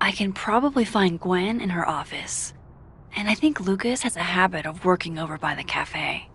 I can probably find Gwen in her office. And I think Lucas has a habit of working over by the cafe.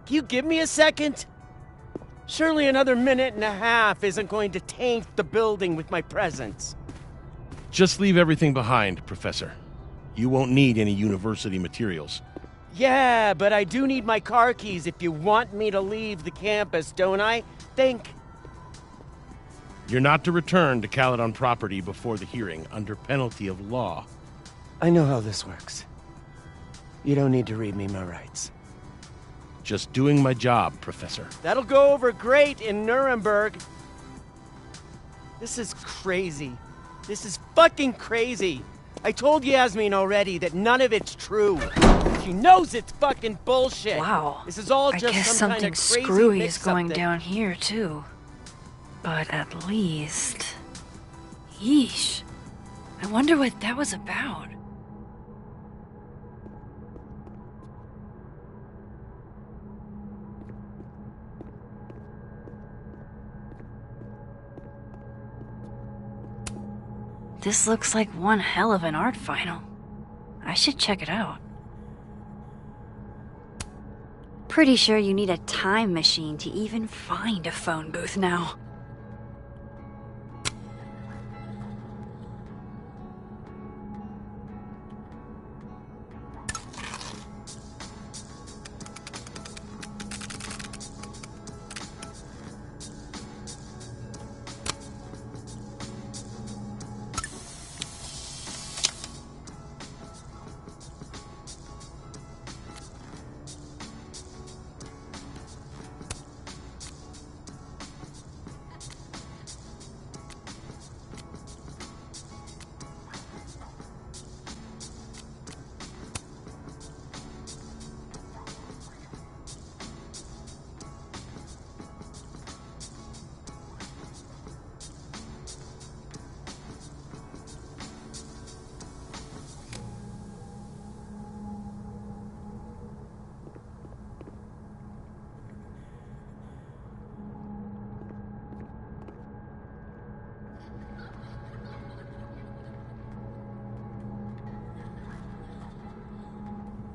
Can you give me a second? Surely another minute and a half isn't going to taint the building with my presence. Just leave everything behind, Professor. You won't need any university materials. Yeah, but I do need my car keys if you want me to leave the campus, don't I? Think. You're not to return to Caledon property before the hearing, under penalty of law. I know how this works. You don't need to read me my rights. Just doing my job, Professor. That'll go over great in Nuremberg. This is crazy. This is fucking crazy. I told Yasmin already that none of it's true. She knows it's fucking bullshit. Wow. This is all I just guess some kind something of crazy screwy is mix-up going that- down here, too. But at least... Yeesh. I wonder what that was about. This looks like one hell of an art final. I should check it out. Pretty sure you need a time machine to even find a phone booth now.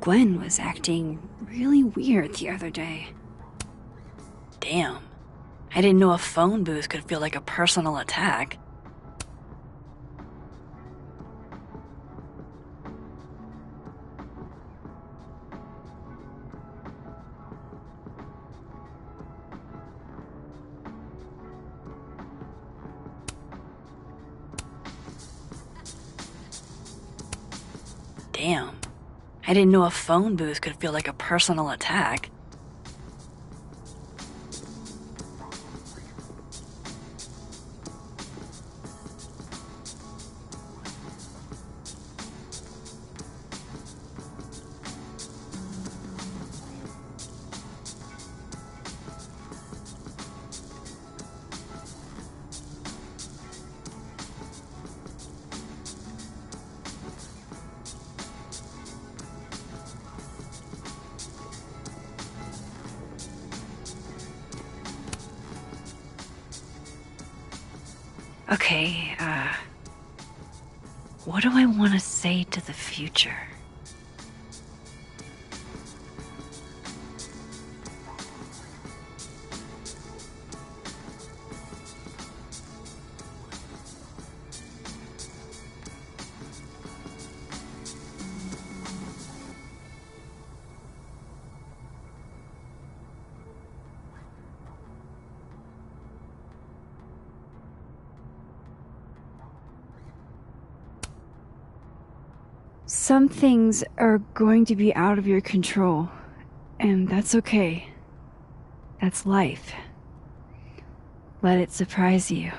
Gwen was acting really weird the other day. Damn. I didn't know a phone booth could feel like a personal attack. Damn. I didn't know a phone booth could feel like a personal attack. Okay, what do I want to say to the future? Some things are going to be out of your control, and that's okay. That's life. Let it surprise you.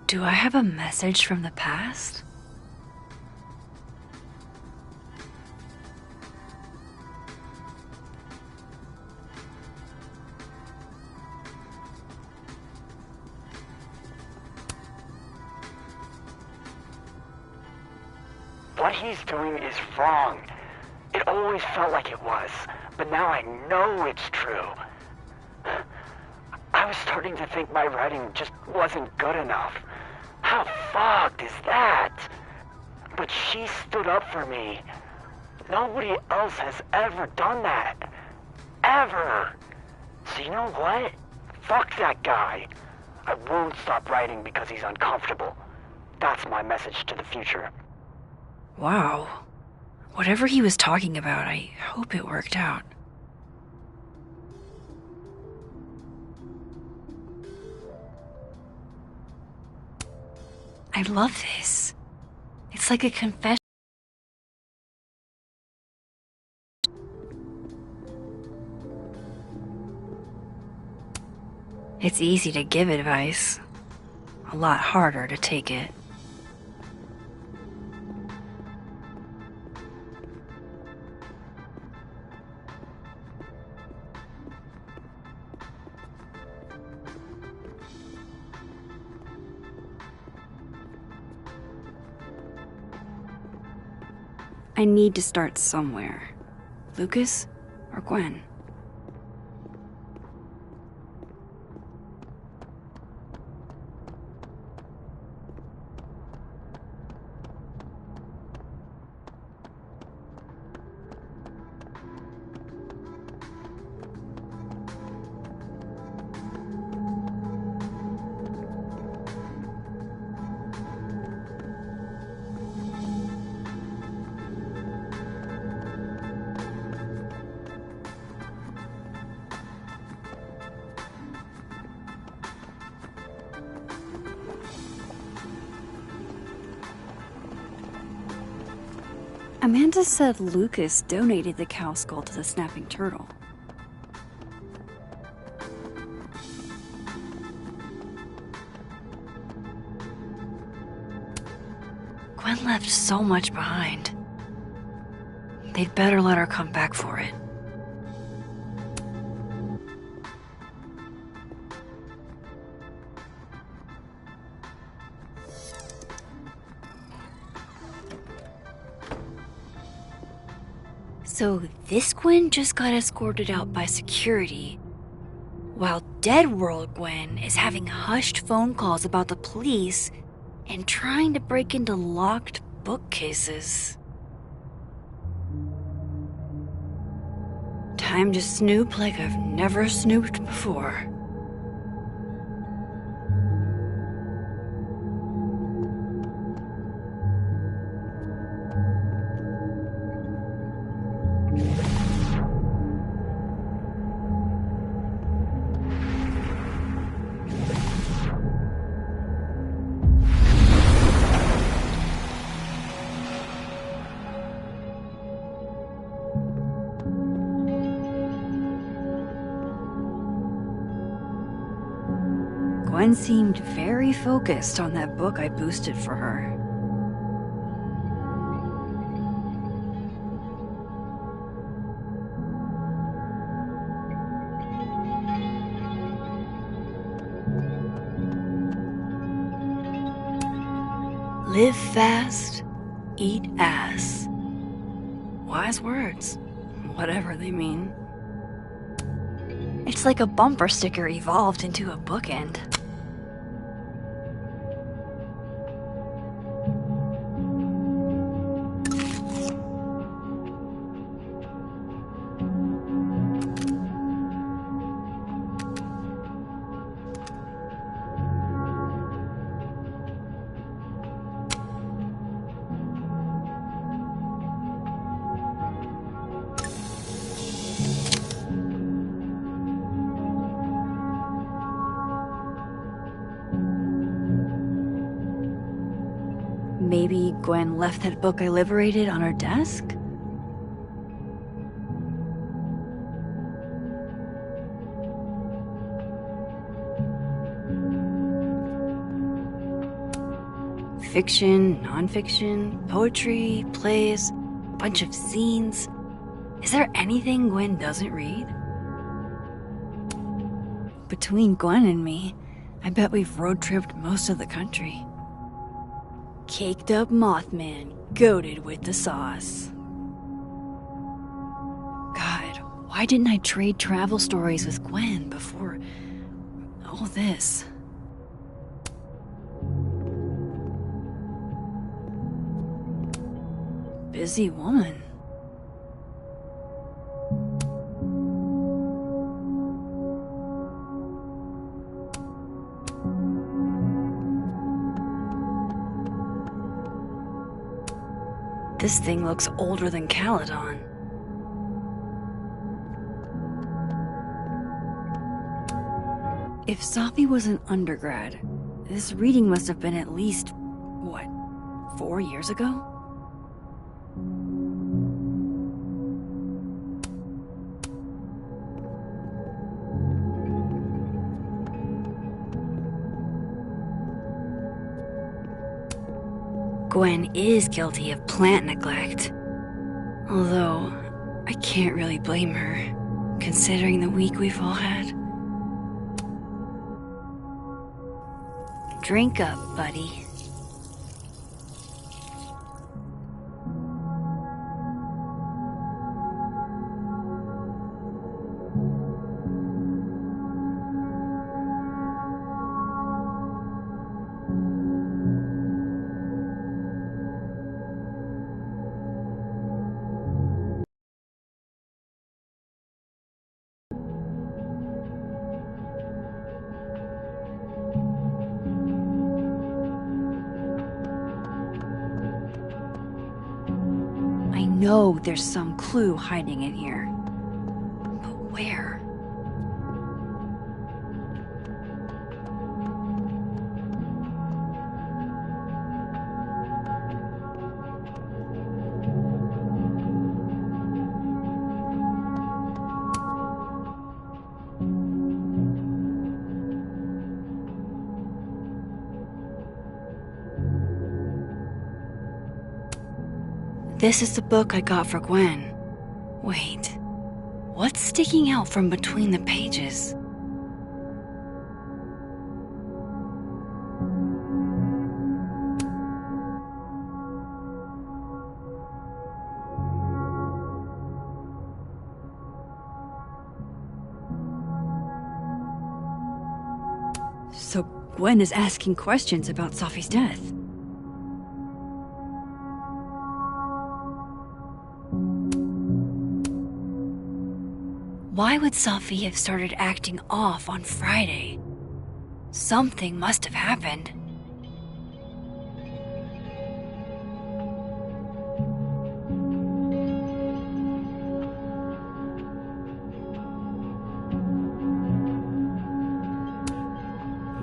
Do I have a message from the past? What he's doing is wrong. It always felt like it was, but now I know it's true. I was starting to think my writing just wasn't good enough. How fucked is that? But she stood up for me. Nobody else has ever done that. Ever. So you know what? Fuck that guy. I won't stop writing because he's uncomfortable. That's my message to the future. Wow. Whatever he was talking about, I hope it worked out. I love this. It's like a confession. It's easy to give advice, a lot harder to take it. I need to start somewhere. Lucas or Gwen? Amanda said Lucas donated the cow skull to the snapping turtle. Gwen left so much behind. They'd better let her come back for it. So this Gwen just got escorted out by security, while Dead World Gwen is having hushed phone calls about the police and trying to break into locked bookcases. Time to snoop like I've never snooped before. Gwen seemed very focused on that book I boosted for her. Live fast, eat ass. Wise words, whatever they mean. It's like a bumper sticker evolved into a bookend. Maybe Gwen left that book I liberated on her desk? Fiction, nonfiction, poetry, plays, bunch of zines. Is there anything Gwen doesn't read? Between Gwen and me, I bet we've road-tripped most of the country. Caked up Mothman, goated with the sauce. God, why didn't I trade travel stories with Gwen before all this? Busy woman. This thing looks older than Caledon. If Safi was an undergrad, this reading must have been at least, 4 years ago? Gwen is guilty of plant neglect. Although, I can't really blame her, considering the week we've all had. Drink up, buddy. I know there's some clue hiding in here. But where? This is the book I got for Gwen. Wait, what's sticking out from between the pages? So Gwen is asking questions about Safi's death. Why would Safi have started acting off on Friday? Something must have happened.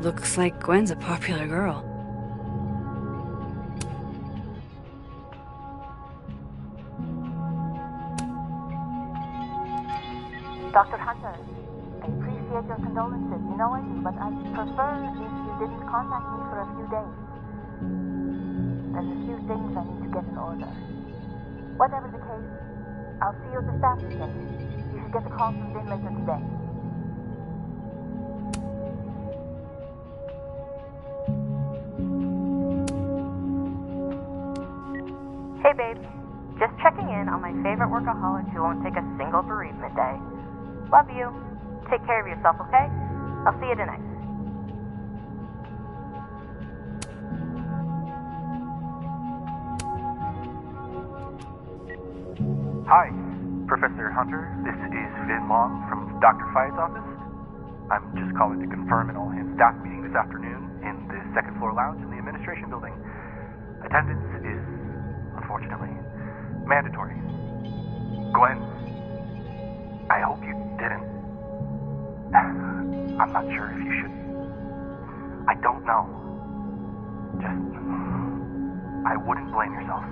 Looks like Gwen's a popular girl. Dr. Hunter, I appreciate your condolences. You know I do, but I'd prefer if you didn't contact me for a few days. There's a few things I need to get in order. Whatever the case, I'll see you at the staff meeting. You should get the call from Vin later today. Just checking in on my favorite workaholic who won't take a single bereavement day. Love you. Take care of yourself, okay? I'll see you tonight. Hi, Professor Hunter. This is Vin Long from Dr. Fyatt's office. I'm just calling to confirm an all-hands staff meeting this afternoon in the second floor lounge in the administration building. Attendance is, unfortunately, mandatory. Gwen, I hope you didn't. I'm not sure if you should. I don't know. Just, I wouldn't blame yourself.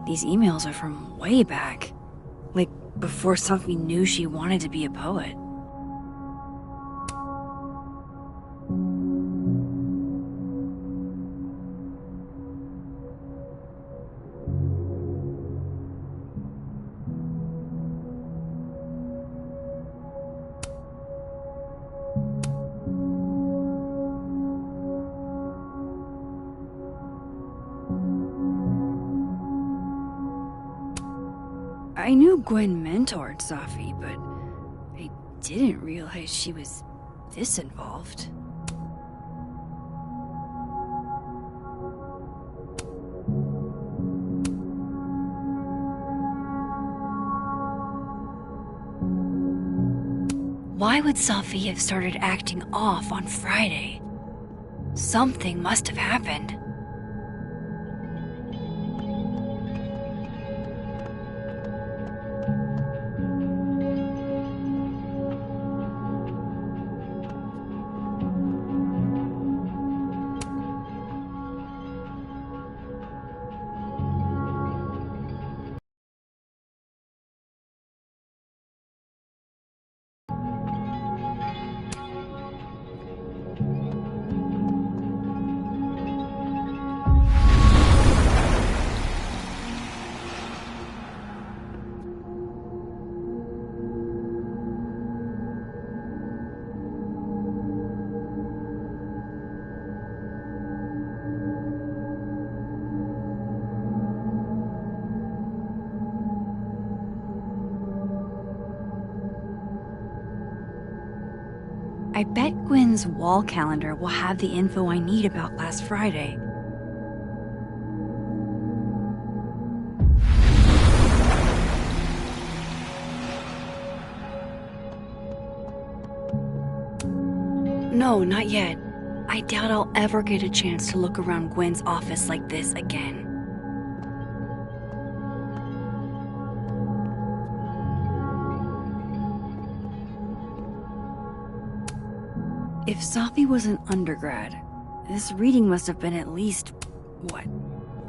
These emails are from way back. Like, before Sophie knew she wanted to be a poet. I knew Gwen mentored Sophie, but I didn't realize she was this involved. Why would Sophie have started acting off on Friday? Something must have happened. I bet Gwen's wall calendar will have the info I need about last Friday. No, not yet. I doubt I'll ever get a chance to look around Gwen's office like this again. If Sophie was an undergrad, this reading must have been at least,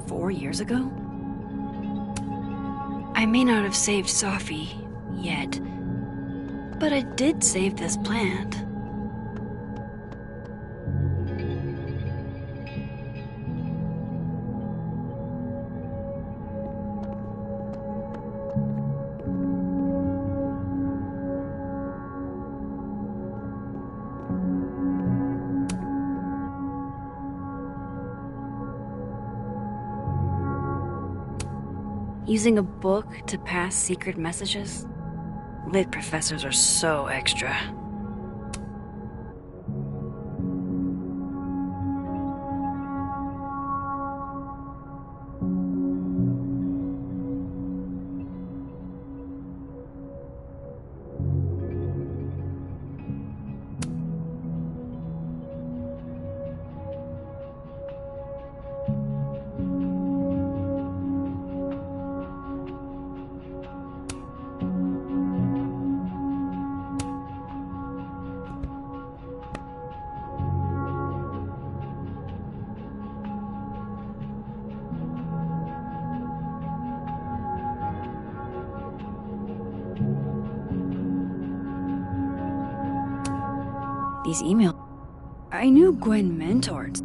4 years ago? I may not have saved Sophie yet, but I did save this plant. Using a book to pass secret messages? Lit professors are so extra. These emails. I knew Gwen mentored.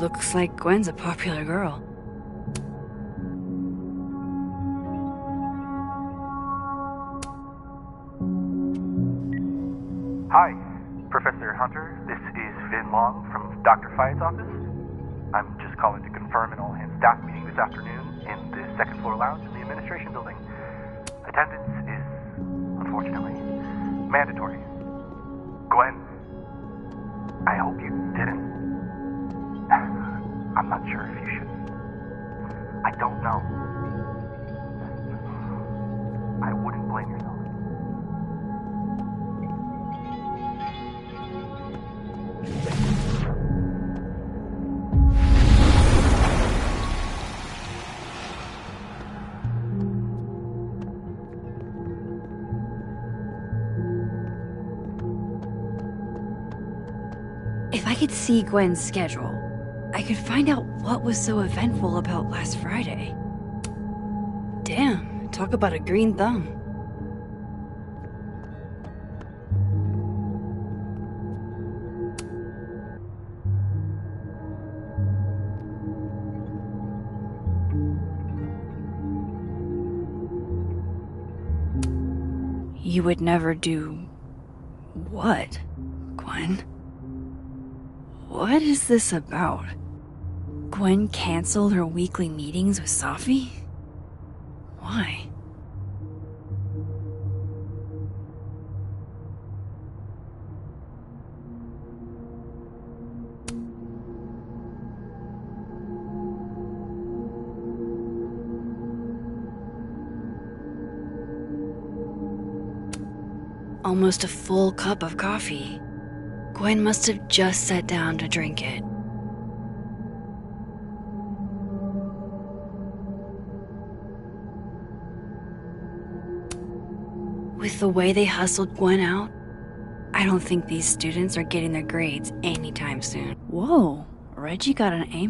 Looks like Gwen's a popular girl. Hi, Professor Hunter. This is Vin Long from Dr. Fayed's office. I'm just calling to confirm an all-hands staff meeting this afternoon in the second floor lounge in the administration building. Attendance is, unfortunately, mandatory. Gwen, I hope you didn't. I'm not sure if you should. I don't know. I wouldn't blame yourself. If I could see Gwen's schedule, I could find out what was so eventful about last Friday. Damn, talk about a green thumb. You would never do... what, Gwen? What is this about? Gwen canceled her weekly meetings with Safi? Why? Almost a full cup of coffee. Gwen must have just sat down to drink it. With the way they hustled Gwen out, I don't think these students are getting their grades anytime soon. Whoa, Reggie got an A-?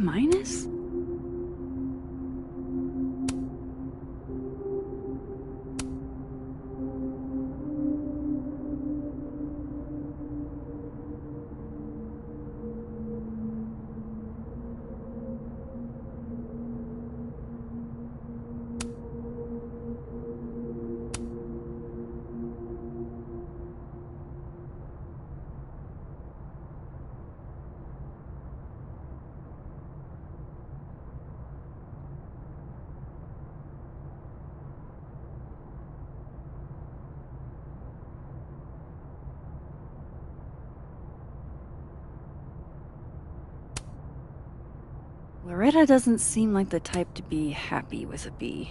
Loretta doesn't seem like the type to be happy with a B.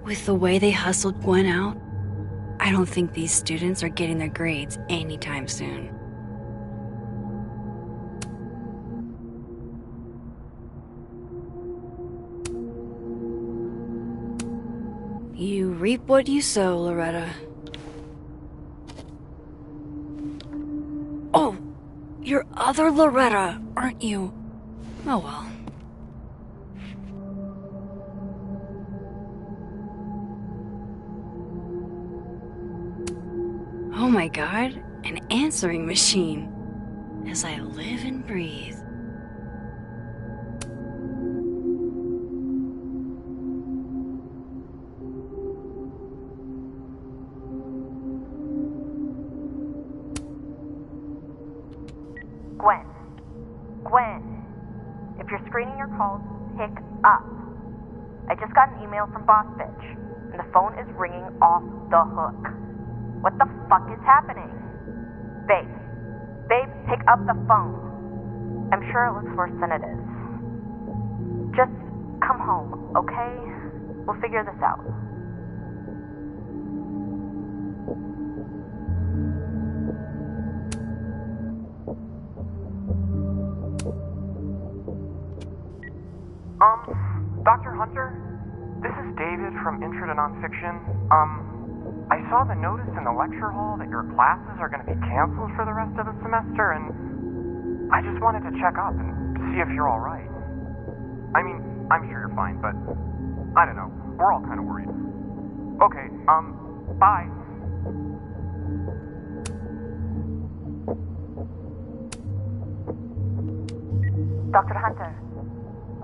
With the way they hustled Gwen out, I don't think these students are getting their grades anytime soon. You reap what you sow, Loretta. Oh, you're other Loretta, aren't you? Oh well. Oh my god, an answering machine. As I live and breathe. Gwen. Gwen. If you're screening your calls, pick up. I just got an email from Boss Bitch, and the phone is ringing off the hook. What the fuck is happening? Babe. Babe, pick up the phone. I'm sure it looks worse than it is. Just come home, okay? We'll figure this out. Dr. Hunter? This is David from Intro to Nonfiction. I saw the notice in the lecture hall that your classes are going to be canceled for the rest of the semester, and I just wanted to check up and see if you're all right. I mean, I'm sure you're fine, but I don't know. We're all kind of worried. Okay, bye. Dr. Hunter,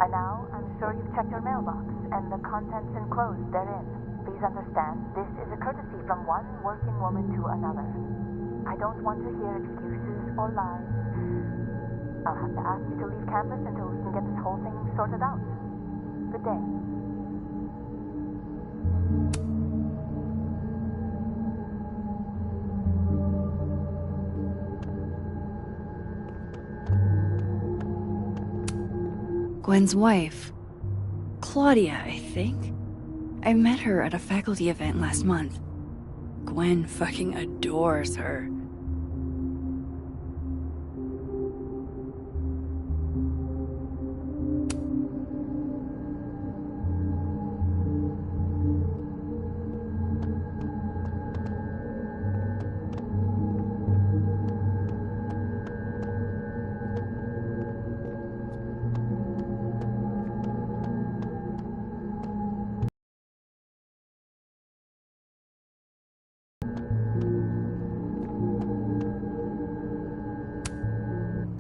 by now, I'm sure you've checked your mailbox and the contents enclosed therein. Please understand, this is a courtesy from one working woman to another. I don't want to hear excuses or lies. I'll have to ask you to leave campus until we can get this whole thing sorted out. Good day. Gwen's wife. Claudia, I think. I met her at a faculty event last month. Gwen fucking adores her.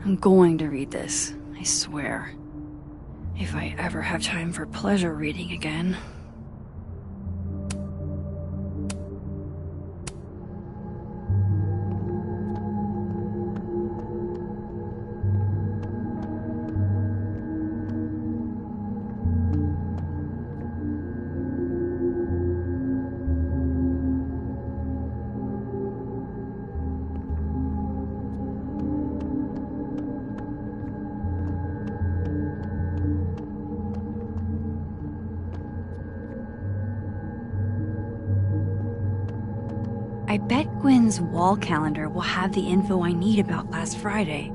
I'm going to read this, I swear. If I ever have time for pleasure reading again. I bet Gwen's wall calendar will have the info I need about last Friday.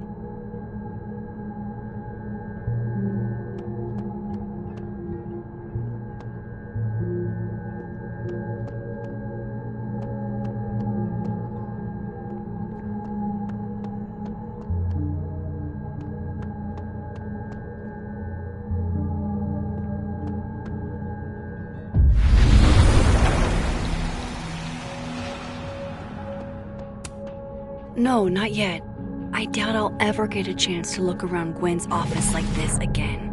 No, not yet. I doubt I'll ever get a chance to look around Gwen's office like this again.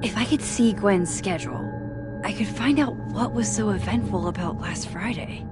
If I could see Gwen's schedule, I could find out what was so eventful about last Friday.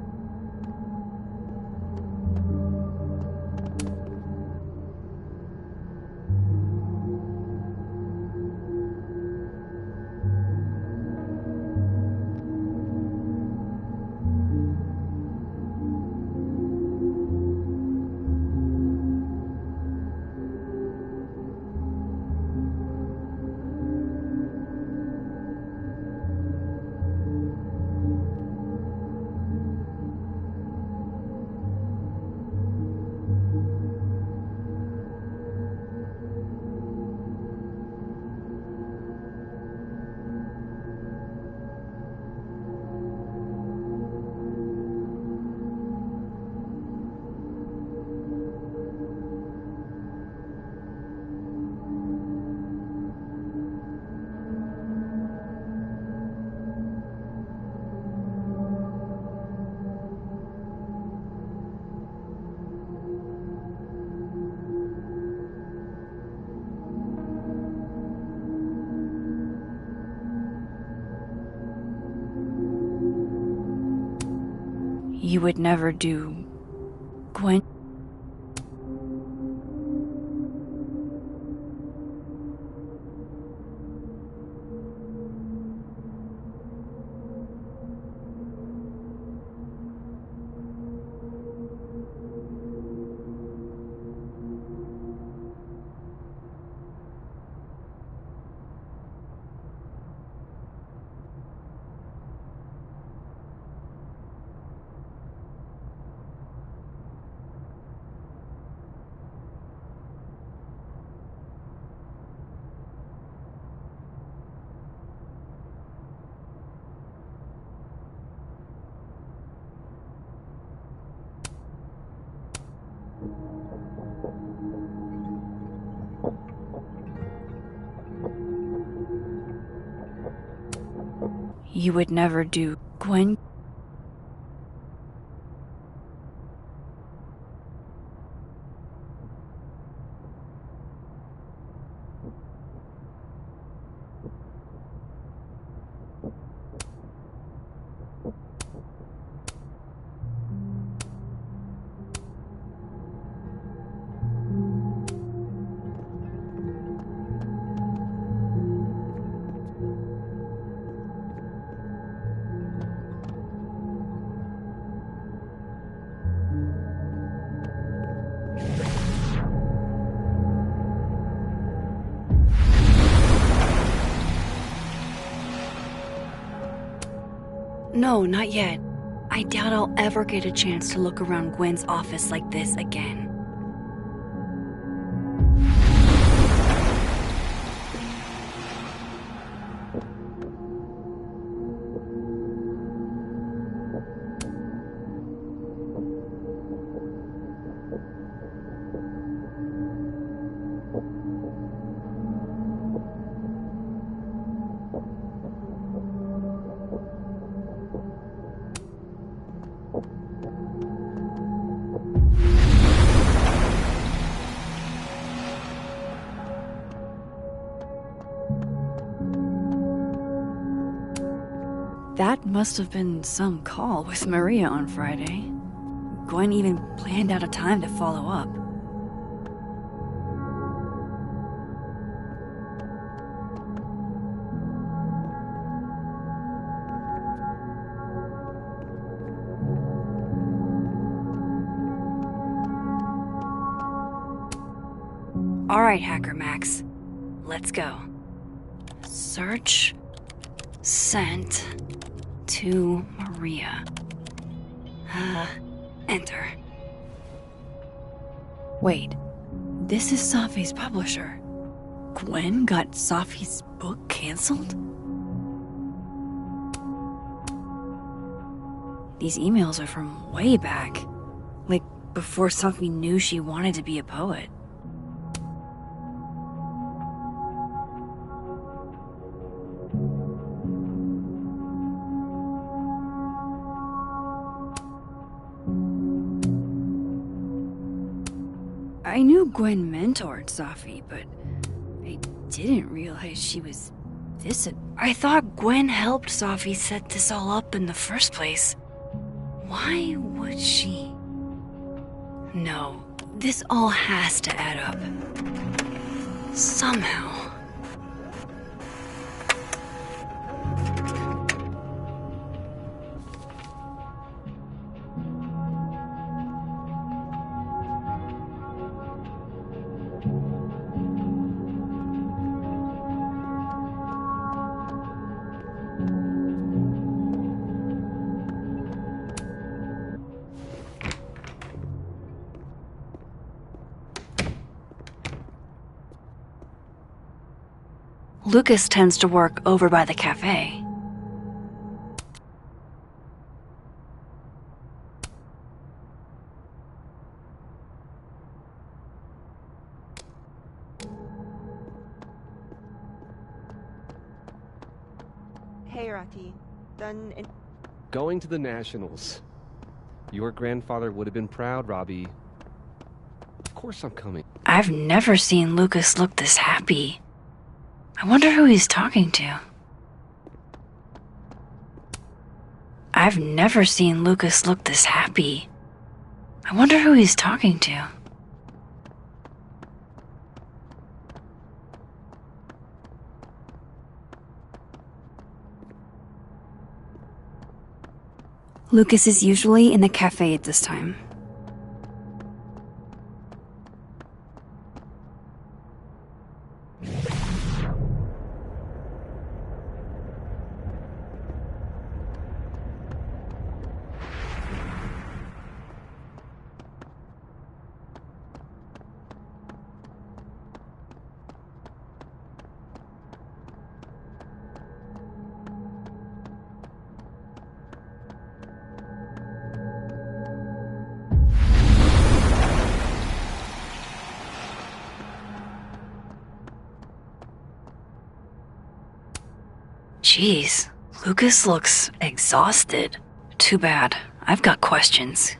You would never do... Gwen? You would never do... Gwen? No, not yet. I doubt I'll ever get a chance to look around Gwen's office like this again. That must have been some call with Maria on Friday. Gwen even planned out a time to follow up. Alright, Hacker Max. Let's go. Search... Sent... to Maria. Enter. Wait, this is Safi's publisher. Gwen got Safi's book canceled? These emails are from way back. Like, before Safi knew she wanted to be a poet. I knew Gwen mentored Safi, but I didn't realize she was this I thought Gwen helped Safi set this all up in the first place. Why would she? No, this all has to add up. Somehow. Lucas tends to work over by the cafe. Hey, Rati. Done in- Going to the Nationals. Your grandfather would have been proud, Robbie. Of course I'm coming. I've never seen Lucas look this happy. I wonder who he's talking to. I've never seen Lucas look this happy. I wonder who he's talking to. Lucas is usually in the cafe at this time. Jeez, Lucas looks exhausted. Too bad. I've got questions.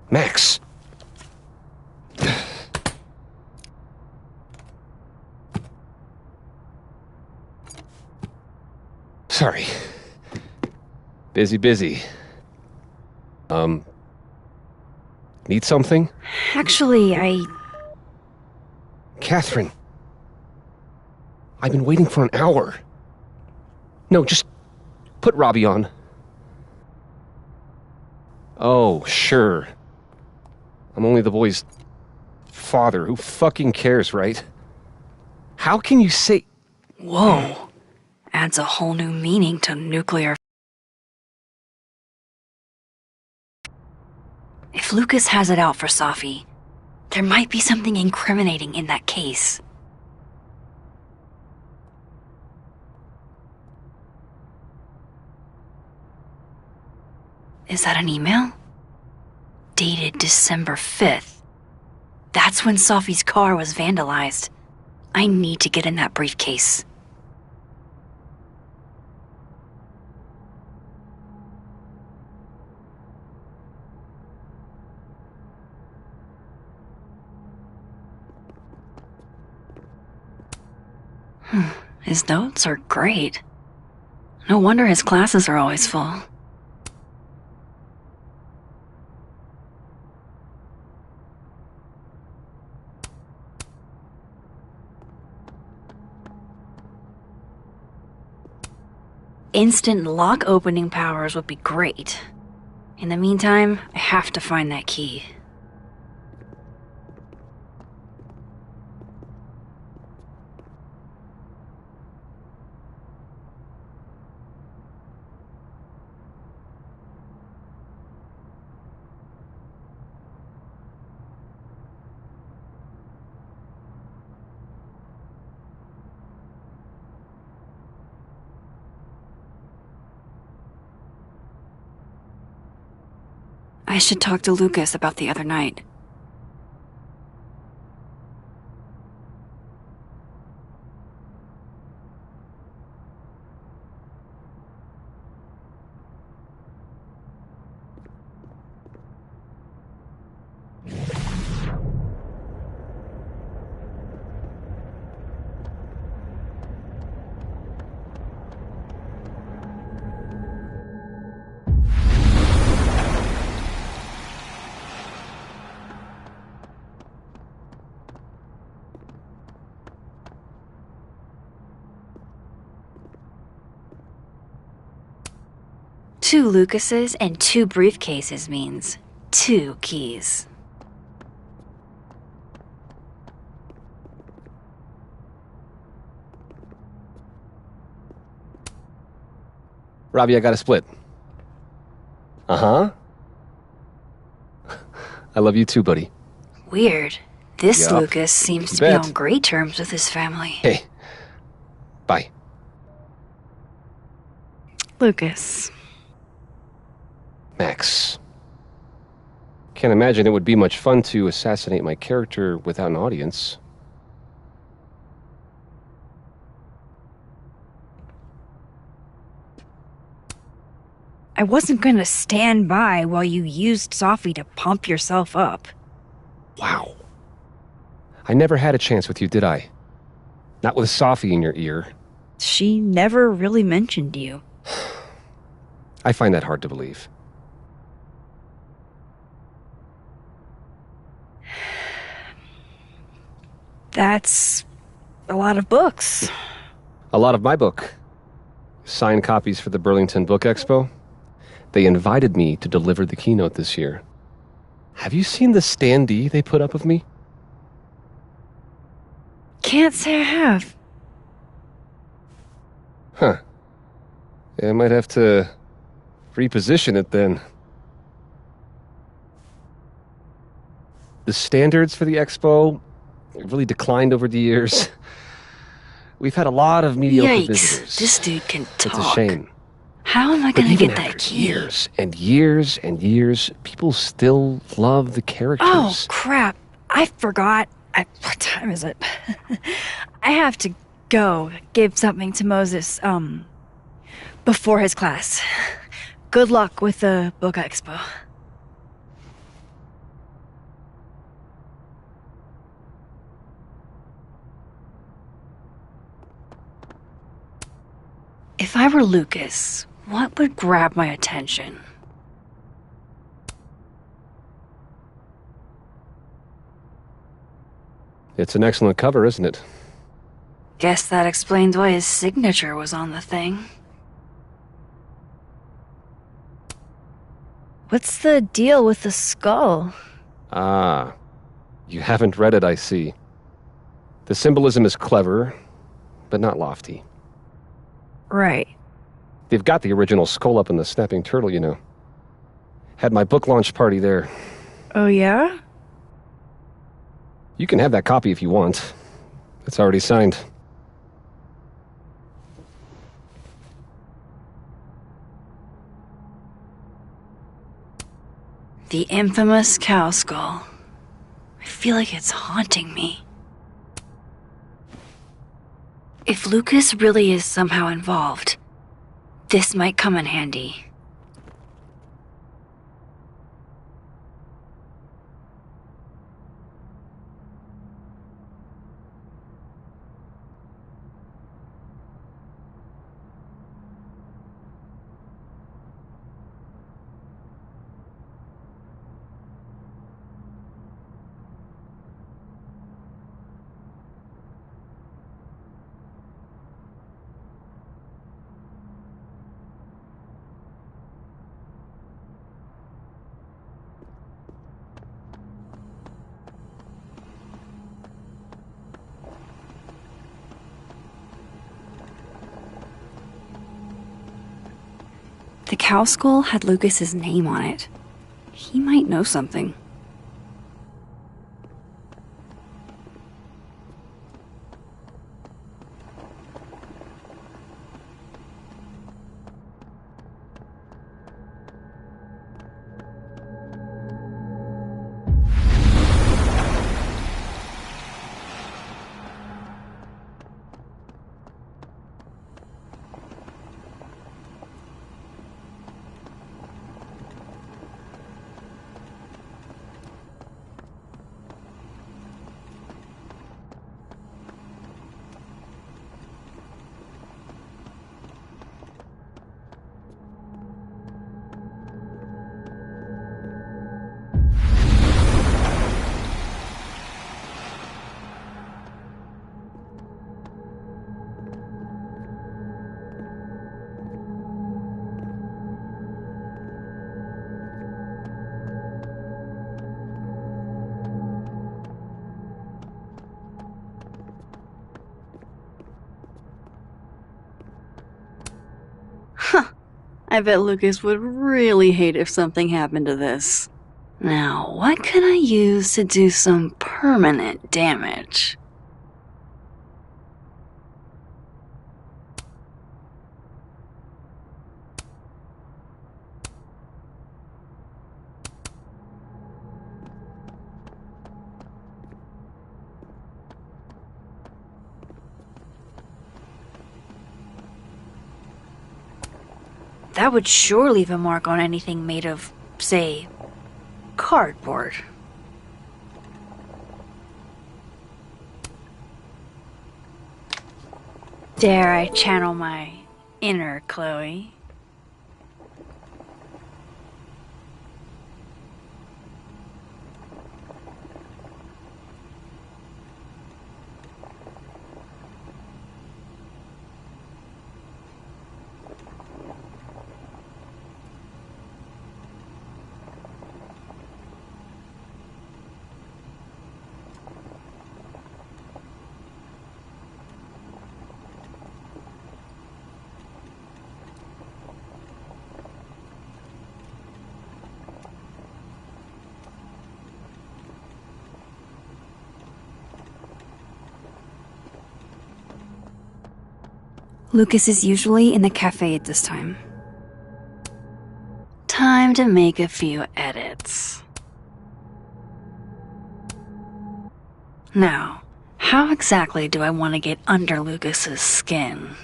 Max! Sorry. Busy. Need something? Actually, Catherine. I've been waiting for an hour. No, just put Robbie on. Oh, sure. I'm only the boy's father. Who fucking cares, right? How can you say... Whoa. Adds a whole new meaning to nuclear. If Lucas has it out for Safi, there might be something incriminating in that case. Is that an email? Dated December 5th. That's when Safi's car was vandalized. I need to get in that briefcase. His notes are great. No wonder his classes are always full. Instant lock opening powers would be great. In the meantime, I have to find that key. I should talk to Lucas about the other night. 2 Lucases and 2 briefcases means 2 keys. Robbie, I got a split. Uh-huh. I love you too, buddy. Weird. This Yup. Lucas seems You to be bet. on great terms with his family. Hey. Bye. Lucas. Max. Can't imagine it would be much fun to assassinate my character without an audience. I wasn't gonna stand by while you used Sophie to pump yourself up. Wow. I never had a chance with you, did I? Not with Sophie in your ear. She never really mentioned you. I find that hard to believe. That's a lot of books. A lot of my book. Signed copies for the Burlington Book Expo. They invited me to deliver the keynote this year. Have you seen the standee they put up of me? Can't say I have. Huh. Yeah, I might have to reposition it then. The standards for the expo really declined over the years. We've had a lot of mediocre Yikes, visitors. this dude can talk. It's a shame. How am I But gonna even get that after key? years and years and years, people still love the characters. Oh, crap. I forgot. What time is it? I have to go give something to Moses, before his class. Good luck with the book expo. If I were Lucas, what would grab my attention? It's an excellent cover, isn't it? Guess that explains why his signature was on the thing. What's the deal with the skull? Ah, you haven't read it, I see. The symbolism is clever, but not lofty. Right. They've got the original skull up in the Snapping Turtle, you know. Had my book launch party there. Oh, yeah? You can have that copy if you want. It's already signed. The infamous cow skull. I feel like it's haunting me. If Lucas really is somehow involved, this might come in handy. The cow skull had Lucas's name on it. He might know something. I bet Lucas would really hate if something happened to this. Now, what can I use to do some permanent damage? That would sure leave a mark on anything made of, say, cardboard. Dare I channel my inner Chloe? Lucas is usually in the cafe at this time. Time to make a few edits. Now, how exactly do I want to get under Lucas's skin?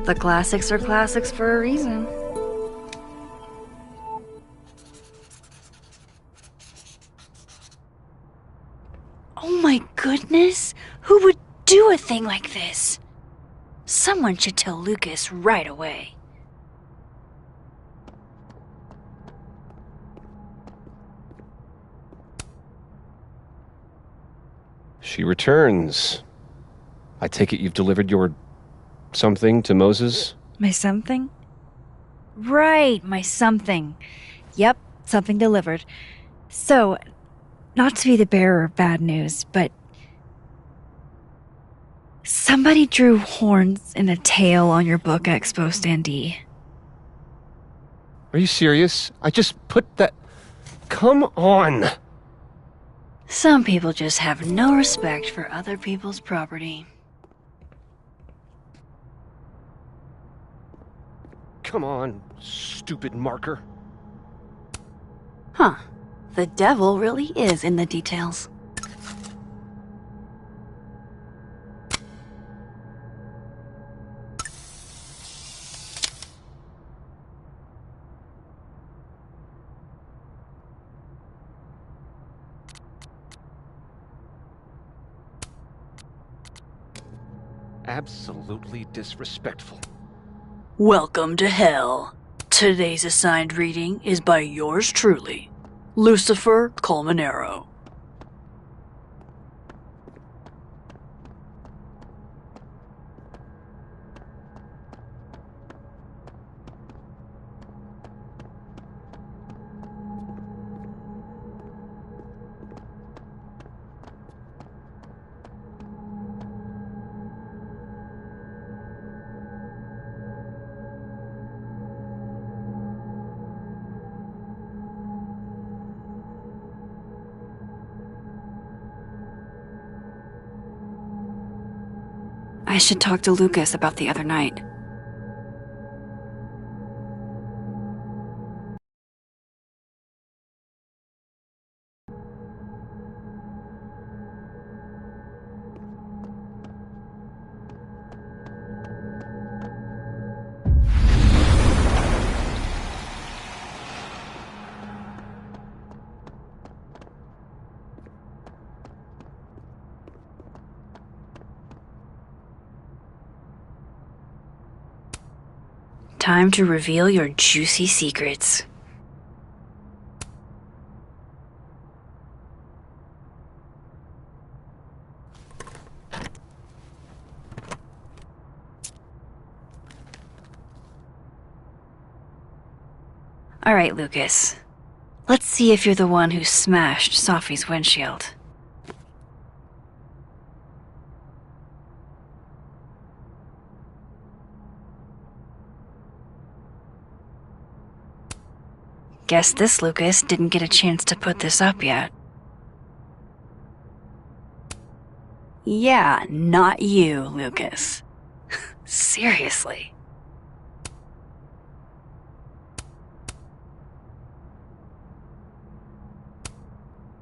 The classics are classics for a reason. Oh my goodness! Who would do a thing like this? Someone should tell Lucas right away. She returns. I take it you've delivered your something to Moses? My something? Right, my something. Yep, something delivered. So, not to be the bearer of bad news, but somebody drew horns and a tail on your book expo standee. Are you serious? I just put that... Come on! Some people just have no respect for other people's property. Come on, stupid marker. Huh. The devil really is in the details. Absolutely disrespectful. Welcome to hell. Today's assigned reading is by yours truly, Lucifer Colmenero. I should talk to Lucas about the other night. Time to reveal your juicy secrets. All right, Lucas. Let's see if you're the one who smashed Sophie's windshield. Guess this Lucas didn't get a chance to put this up yet. Yeah, not you, Lucas. Seriously.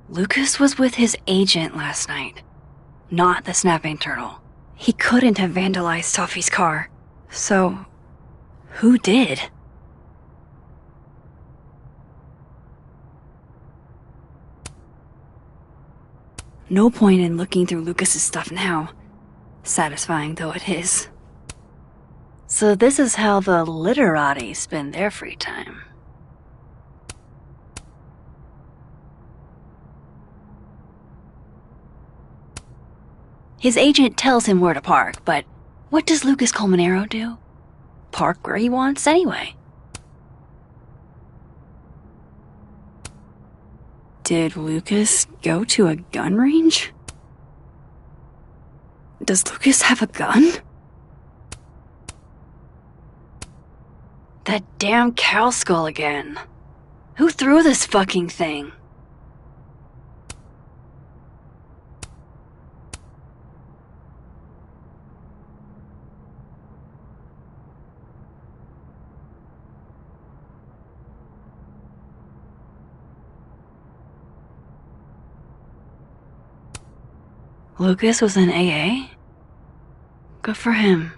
Lucas was with his agent last night, not the snapping turtle. He couldn't have vandalized Sophie's car. So, who did? No point in looking through Lucas's stuff now, satisfying though it is. So this is how the literati spend their free time. His agent tells him where to park, but what does Lucas Colmenero do? Park where he wants anyway. Did Lucas go to a gun range? Does Lucas have a gun? That damn cow skull again. Who threw this fucking thing? Lucas was in AA? Good for him.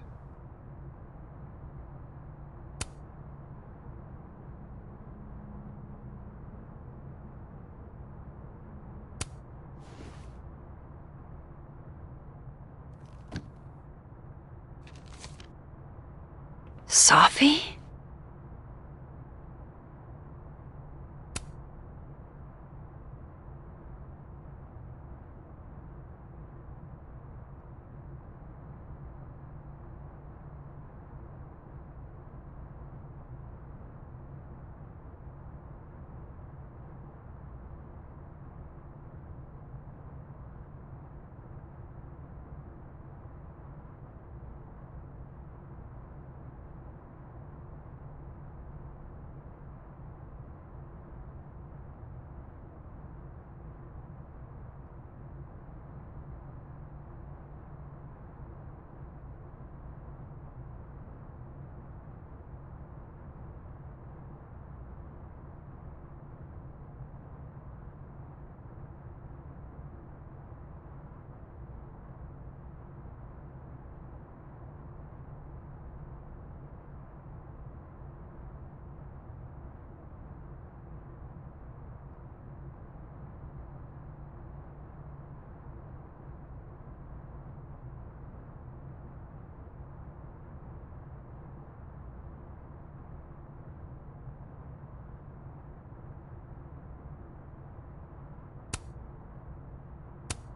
Sophie?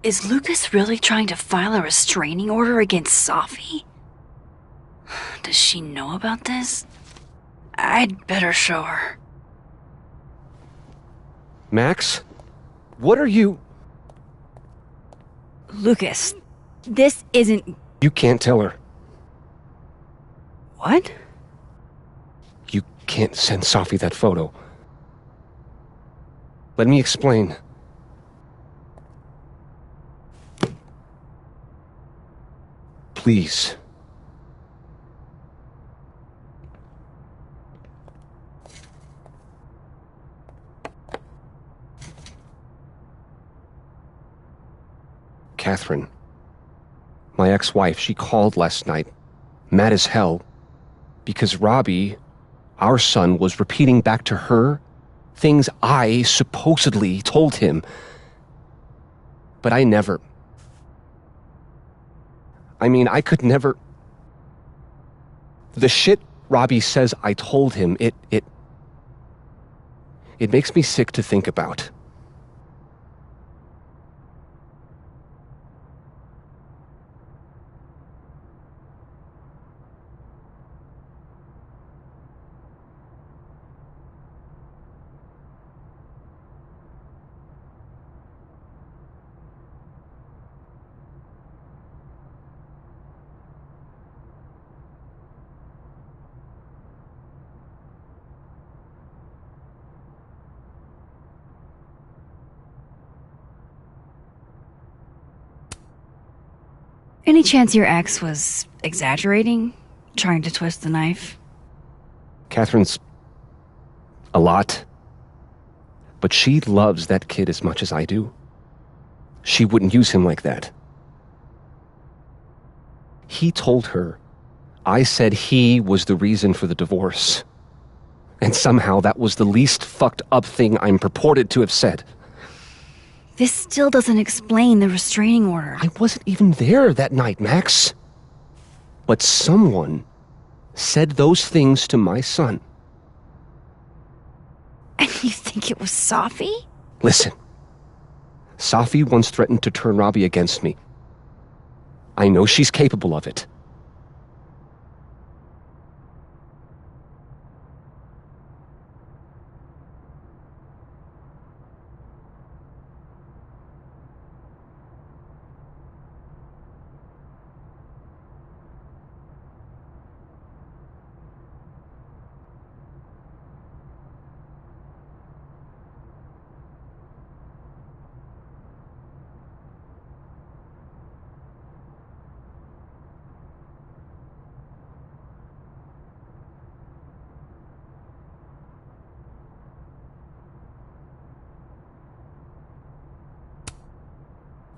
Is Lucas really trying to file a restraining order against Sophie? Does she know about this? I'd better show her. Max? What are you... Lucas, this isn't... You can't tell her. What? You can't send Sophie that photo. Let me explain. Please. Catherine, my ex-wife, she called last night, mad as hell, because Robbie, our son, was repeating back to her things I supposedly told him. But I never... I could never... The shit Robbie says I told him, it makes me sick to think about. Any chance your ex was exaggerating? Trying to twist the knife? Catherine's a lot. But she loves that kid as much as I do. She wouldn't use him like that. He told her I said he was the reason for the divorce. And somehow that was the least fucked up thing I'm purported to have said. This still doesn't explain the restraining order. I wasn't even there that night, Max. But someone said those things to my son. And you think it was Safi? Listen. Safi once threatened to turn Robbie against me. I know she's capable of it.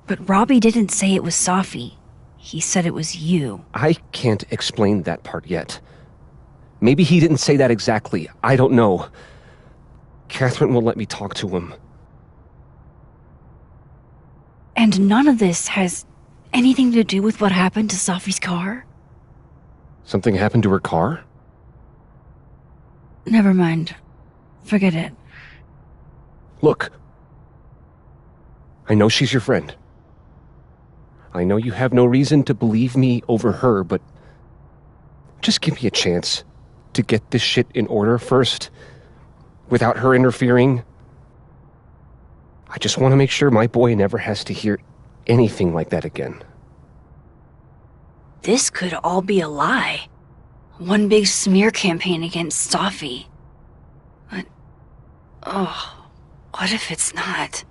But Robbie didn't say it was Safi. He said it was you. I can't explain that part yet. Maybe he didn't say that exactly. I don't know. Catherine won't let me talk to him. And none of this has anything to do with what happened to Safi's car? Something happened to her car? Never mind. Forget it. Look. I know she's your friend. I know you have no reason to believe me over her, but just give me a chance to get this shit in order first, without her interfering. I just want to make sure my boy never has to hear anything like that again. This could all be a lie. One big smear campaign against Safi. But, what if it's not?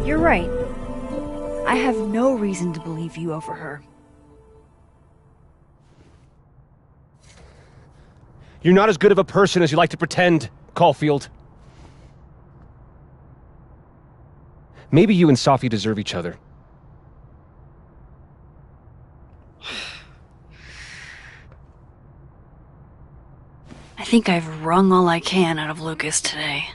You're right. I have no reason to believe you over her. You're not as good of a person as you like to pretend, Caulfield. Maybe you and Safi deserve each other. I think I've wrung all I can out of Lucas today.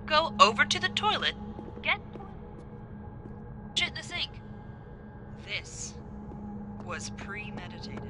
Go over to the toilet, get shit in the sink. This was premeditated.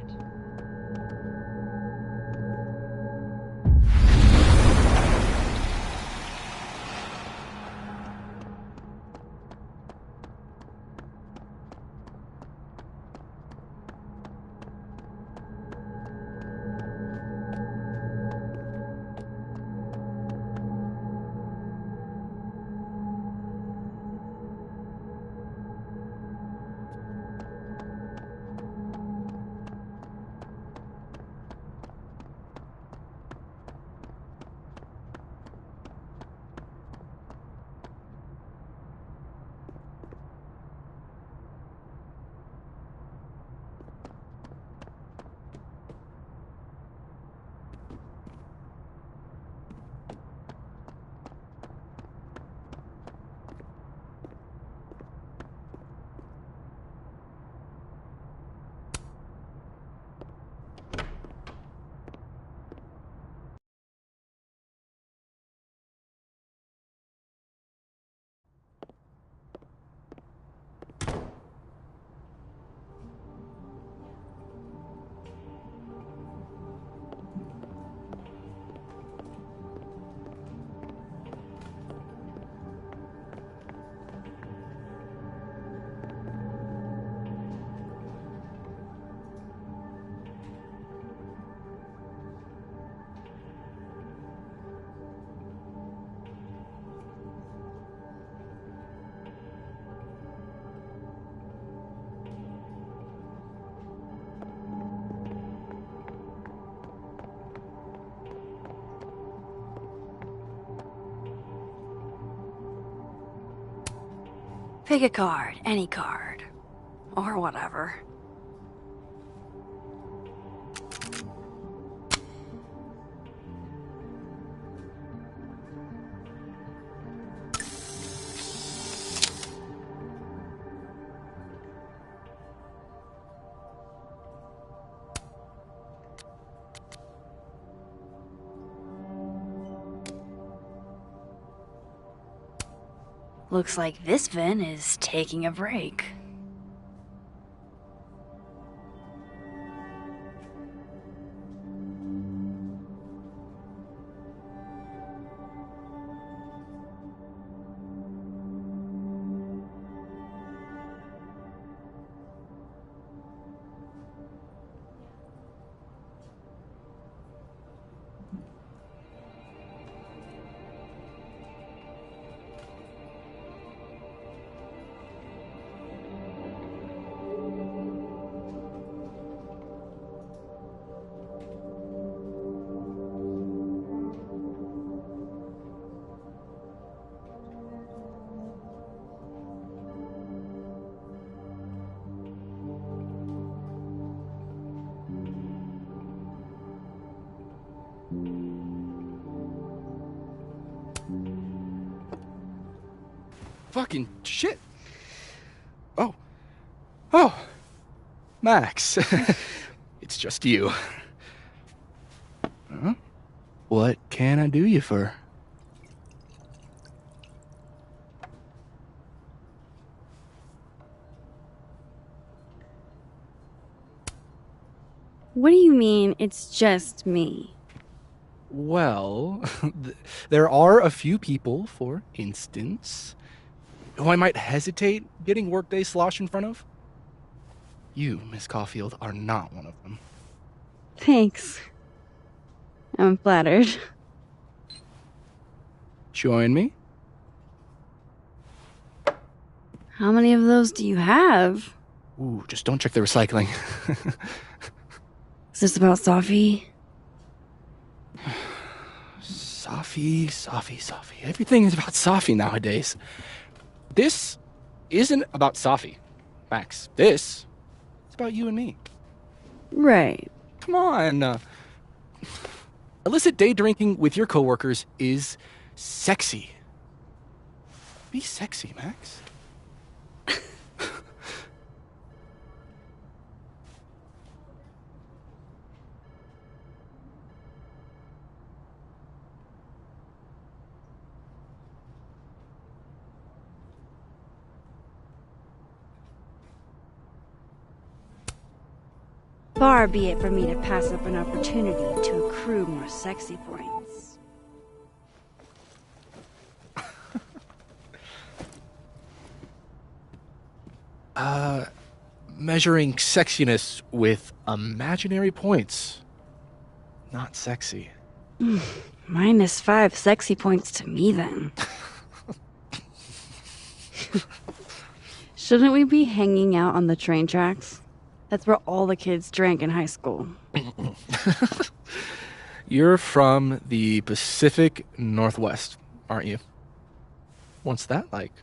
Pick a card, any card. Or whatever. Looks like this Vin is taking a break. Fucking shit. Oh, Max. It's just you. Huh? What can I do you for? What do you mean, it's just me? Well, there are a few people, for instance, who I might hesitate getting workday slosh in front of. You, Miss Caulfield, are not one of them. Thanks. I'm flattered. Join me? How many of those do you have? Ooh, just don't check the recycling. Is this about Safi? Safi. Everything is about Safi nowadays. This isn't about Safi, Max. This is about you and me. Right. Come on. Illicit day drinking with your coworkers is sexy. Be sexy, Max. Far be it for me to pass up an opportunity to accrue more sexy points. Measuring sexiness with imaginary points. Not sexy. -5 sexy points to me, then. Shouldn't we be hanging out on the train tracks? That's where all the kids drank in high school. You're from the Pacific Northwest, aren't you? What's that like?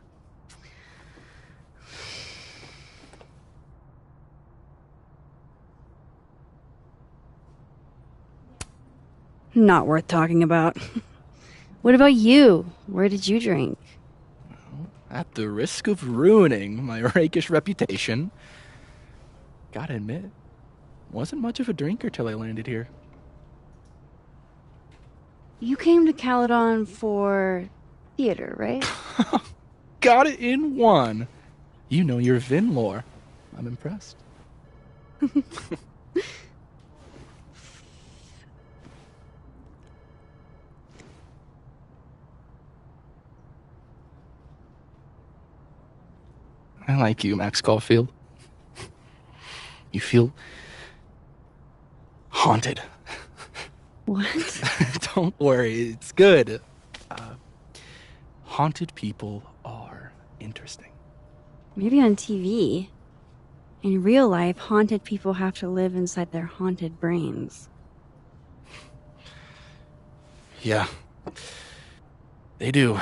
Not worth talking about. What about you? Where did you drink? At the risk of ruining my rakish reputation, gotta admit, wasn't much of a drinker till I landed here. You came to Caledon for theater, right? Got it in one. You know your Vin lore. I'm impressed. I like you, Max Caulfield. You feel haunted. What? Don't worry, it's good. Haunted people are interesting. Maybe on TV. In real life, haunted people have to live inside their haunted brains. Yeah, they do.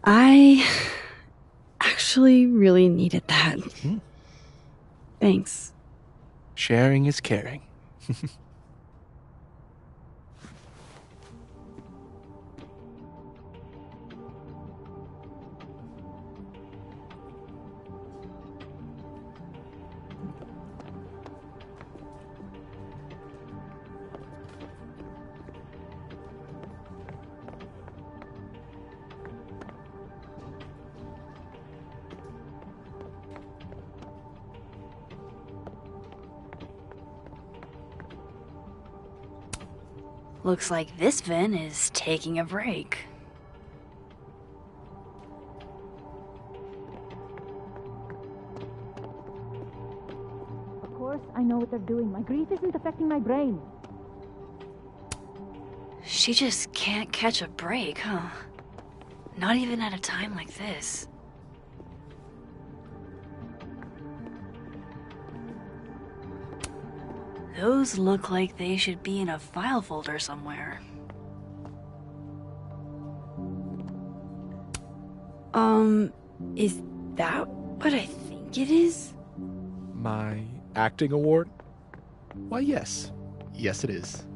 I actually really needed that. Thanks. Sharing is caring. Looks like this Vin is taking a break. Of course, I know what they're doing. My grief isn't affecting my brain. She just can't catch a break, huh? Not even at a time like this. Those look like they should be in a file folder somewhere. Is that what I think it is? My acting award? Why, yes. Yes, it is.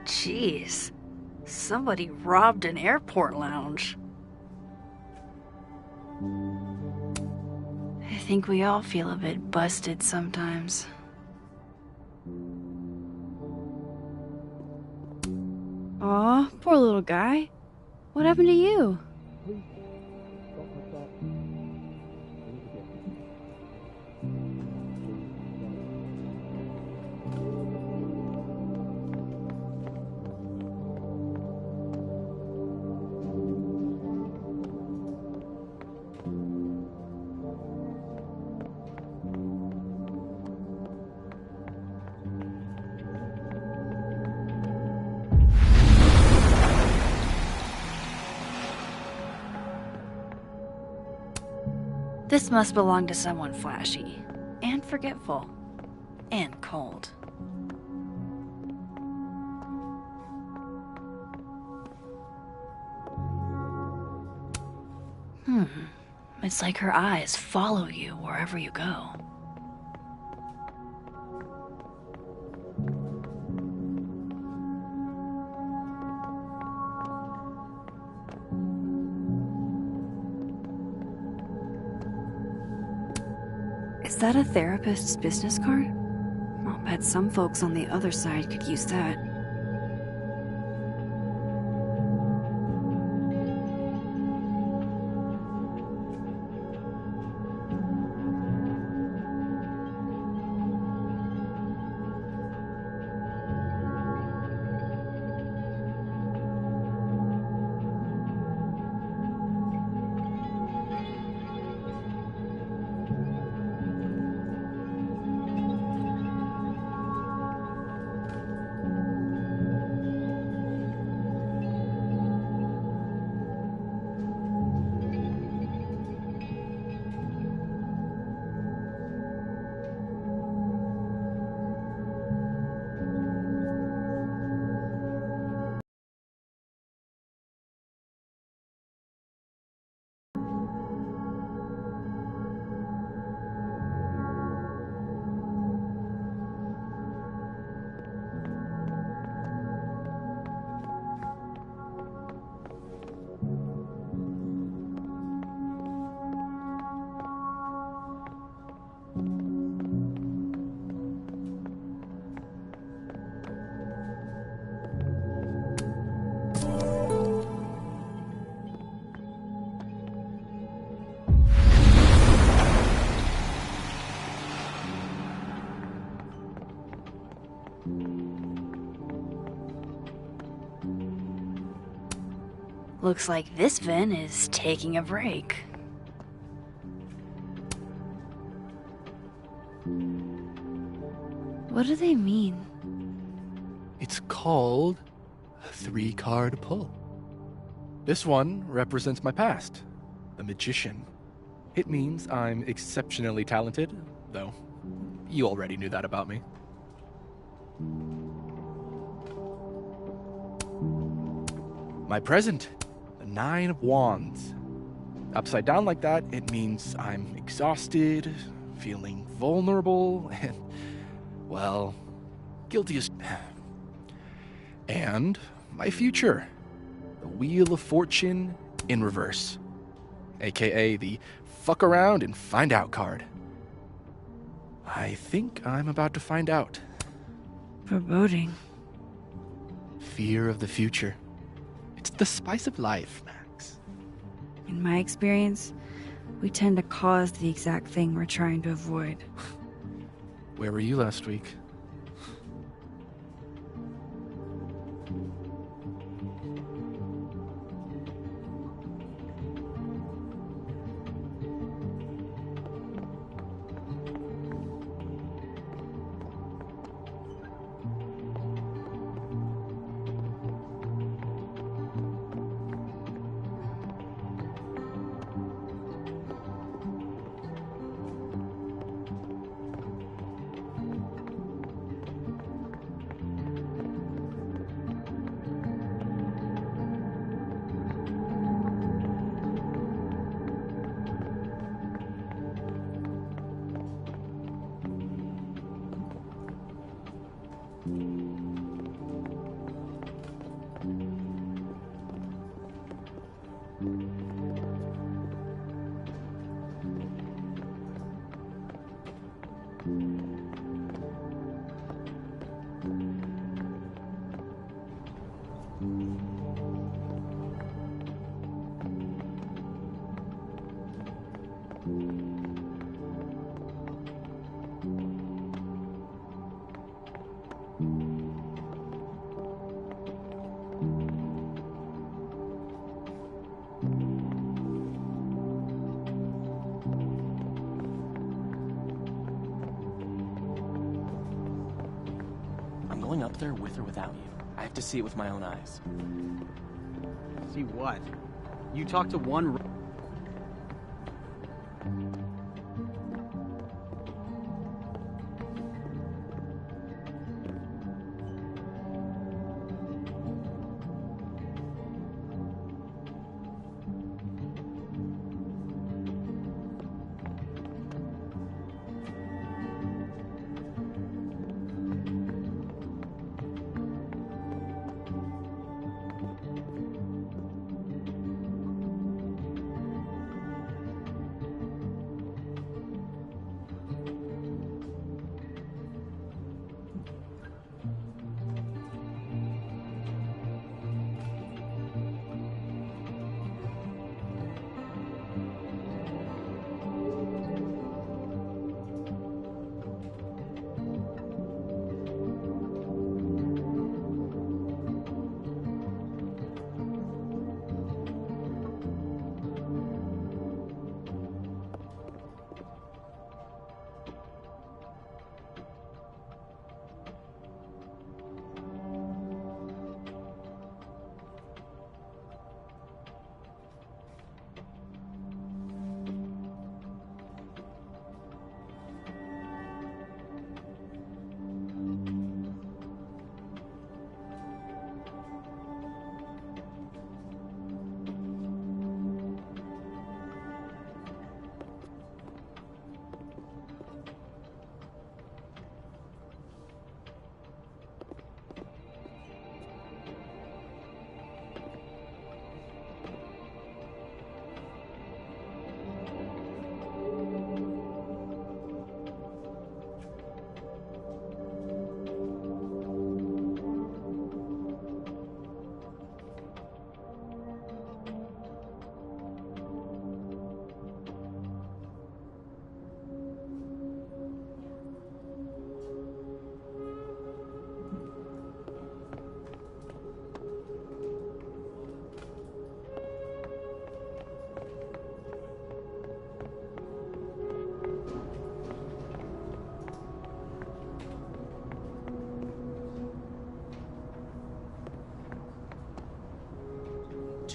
Jeez. Somebody robbed an airport lounge. I think we all feel a bit busted sometimes. Aw, poor little guy. What happened to you? This must belong to someone flashy, and forgetful, and cold. It's like her eyes follow you wherever you go. Is that a therapist's business card? I'll bet some folks on the other side could use that. Looks like this Vin is taking a break. What do they mean? It's called a 3-card pull. This one represents my past, the magician. It means I'm exceptionally talented, though you already knew that about me. My present, the 9 of Wands. Upside down like that, it means I'm exhausted, feeling vulnerable, and, well, guilty as... And my future, the Wheel of Fortune in reverse, aka the fuck around and find out card. I think I'm about to find out. Foreboding. Fear of the future. It's the spice of life, Max. In my experience, we tend to cause the exact thing we're trying to avoid. Where were you last week? there with or without you. I have to see it with my own eyes. See what? You talked to one...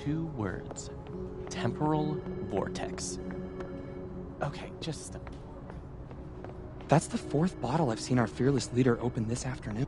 Two words. Temporal vortex. Okay, just... That's the fourth bottle I've seen our fearless leader open this afternoon.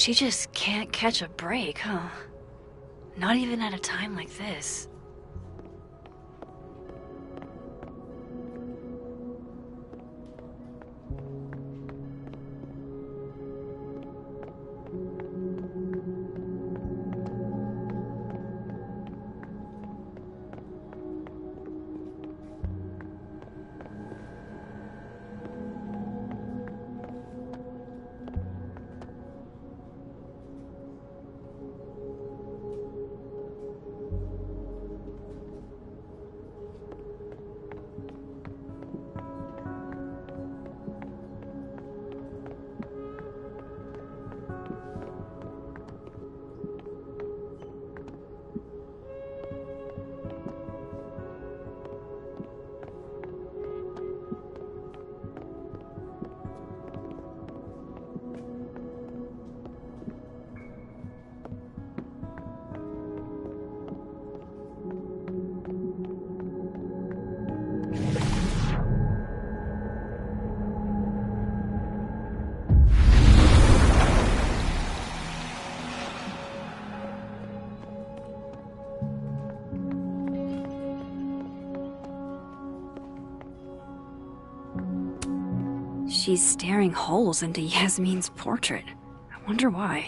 She just can't catch a break, huh? Not even at a time like this. she's staring holes into Yasmin's portrait. I wonder why.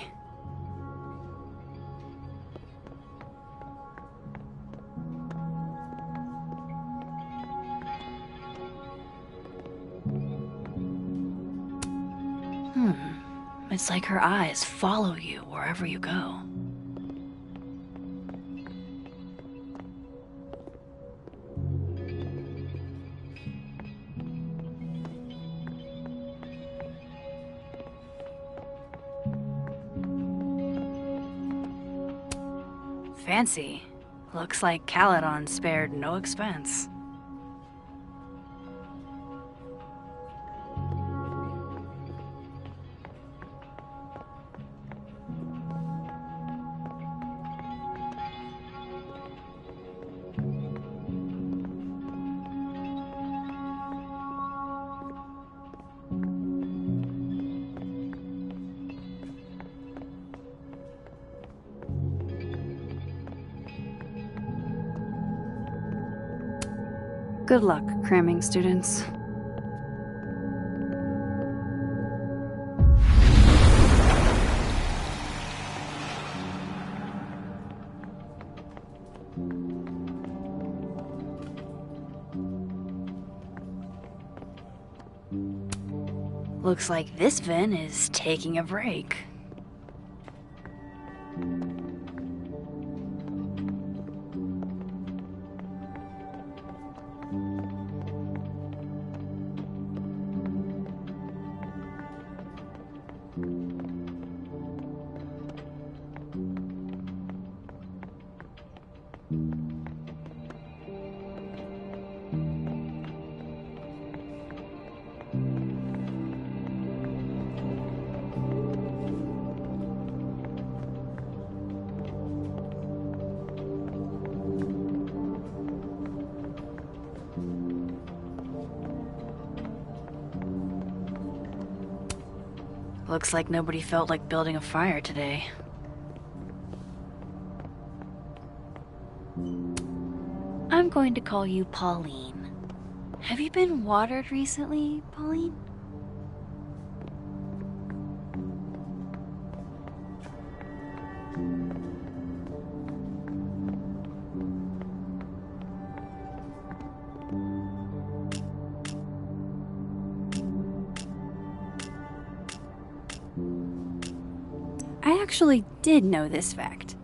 It's like her eyes follow you wherever you go. Fancy. Looks like Caledon spared no expense. Good luck, cramming students. Looks like this Vin is taking a break. Looks like nobody felt like building a fire today. I'm going to call you Pauline. Have you been watered recently, Pauline? I actually did know this fact.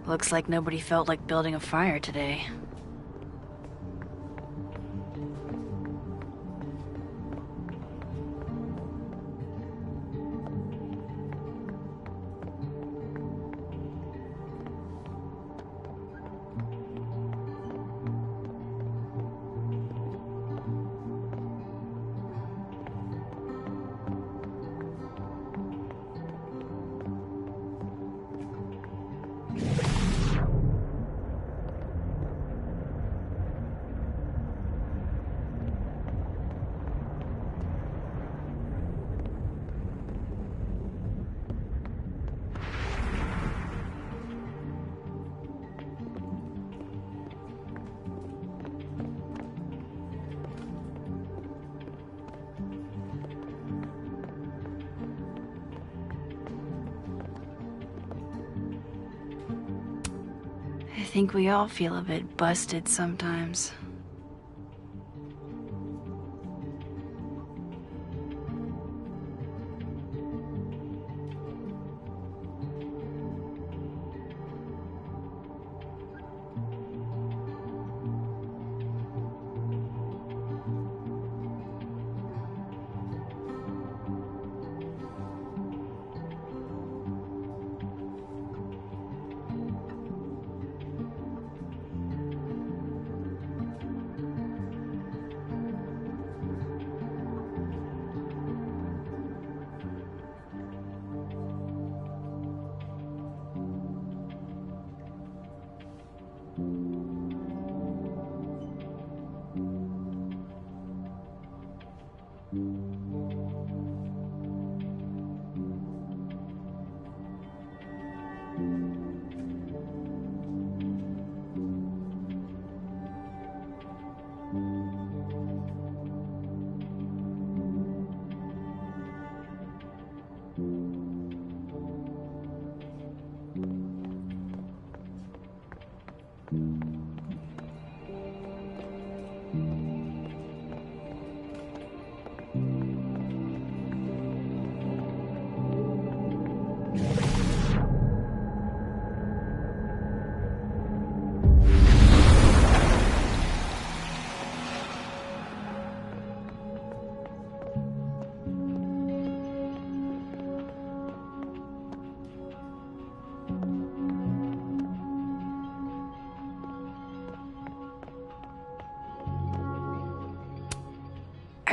Looks like nobody felt like building a fire today. I think we all feel a bit busted sometimes.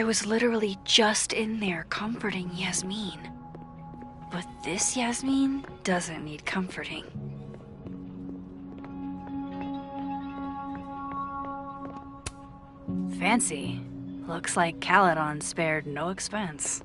I was literally just in there comforting Yasmin. But this Yasmin doesn't need comforting. Fancy. Looks like Caledon spared no expense.